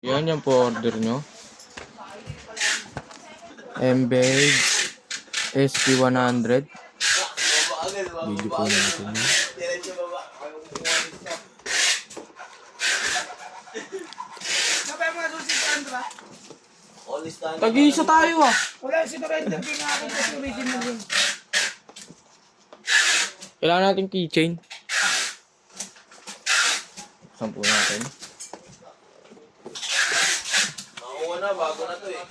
Yan, yan po order nyo. Embed SP100. Video po natin. Tag-iisa tayo ah. Wala si Torrente, pinakakit kasi original yun. Kailangan natin keychain. Sampu natin. Nakuha na, bago na to eh.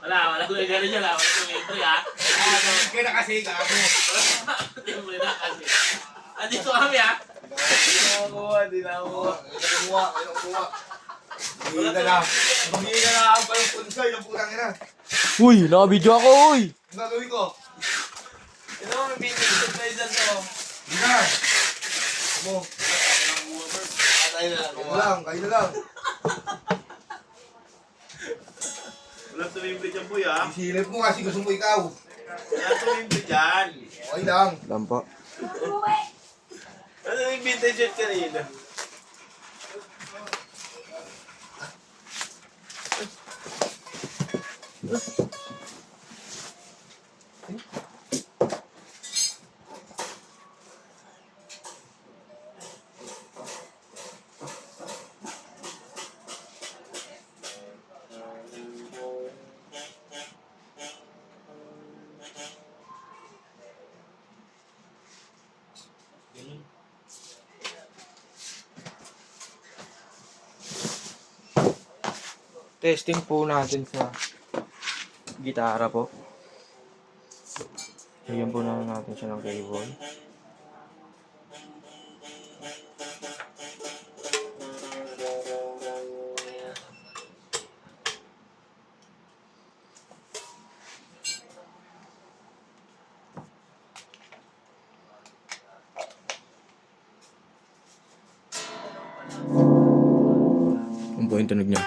Wala kung gano'n siya lang. Wala kung ito ya. Kaya na kasi, gago. Hindi na kasi. Andito kami ha. Hindi na ako. Hindi na lang. Hindi na lang ang balong punsay ng putang ina. Uy, naka-video ako uy. Ang gagawin ko? Ito mo, may meeting supervisor to. Hindi na. Mo. Atay na lang. Kayo na lang. Walang tumimbre dyan boy ha. Isilip mo kasi gusto mo ikaw. Walang tumimbre dyan. Okay lang. Lampa. Ano yung vintage shirt kanina? Testing po natin sa gitara po. Lagyan po natin siya ng cable. Ang po yung tunog niya.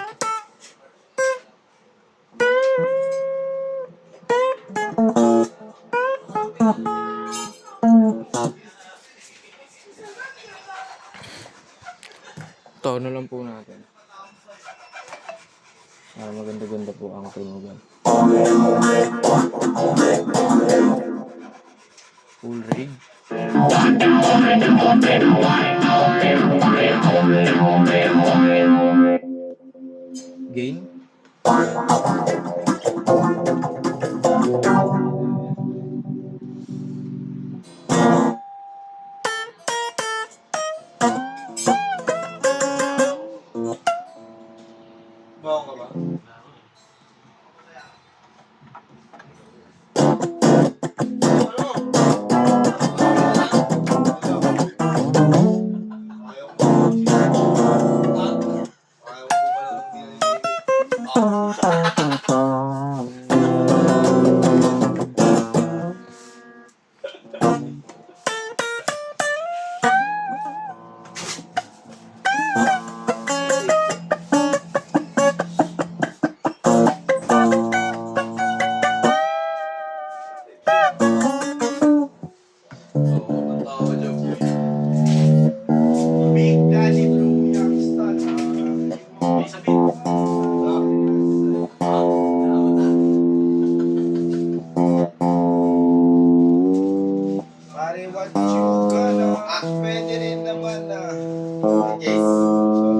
Tono lang po natin. Maganda-ganda po ang tunugan. Full rig. Gain. Bawang ka ba? Big Daddy Blue Youngster. Pare, what you gonna? Pwede rin naman na. Yes.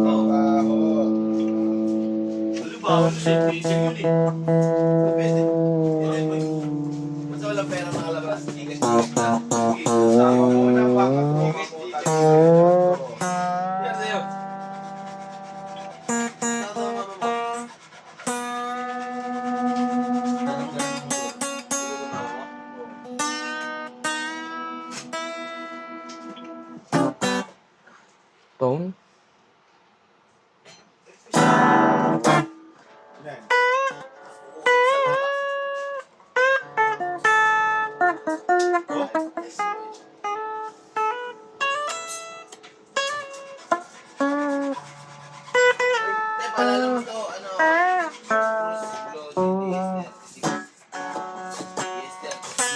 Trabaho. Ano ba? Ano siya? Diesel yun eh. Pwede. Pwede mo yun. Basta walang pera nakalabas. Ingat. Sama muna baka tumigit dito. Yan sa'yo. Tone. Paalala mo to, ano?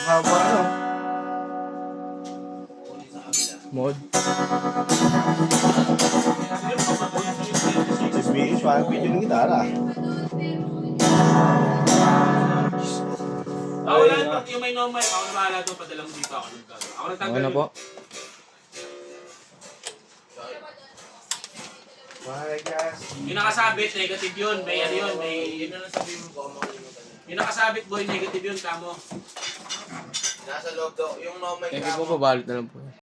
Mahaba Ano? Kunin sa kabila. Mod. Sabihin, parang video ng gitara. Ako lang, pag yung may normal, ako na bahala doon, padala mo dito ako ng kaso. Ako Ano nagtanggal na po? My gosh. Yung nakasabit, negative yun. May ano yun, may... Yun na lang sabihin mo ko, makalimutan niya. Yung nakasabit boy, negative yun, kamo. Nasa loob daw, yung normal Thank you po, pabalot na lang po.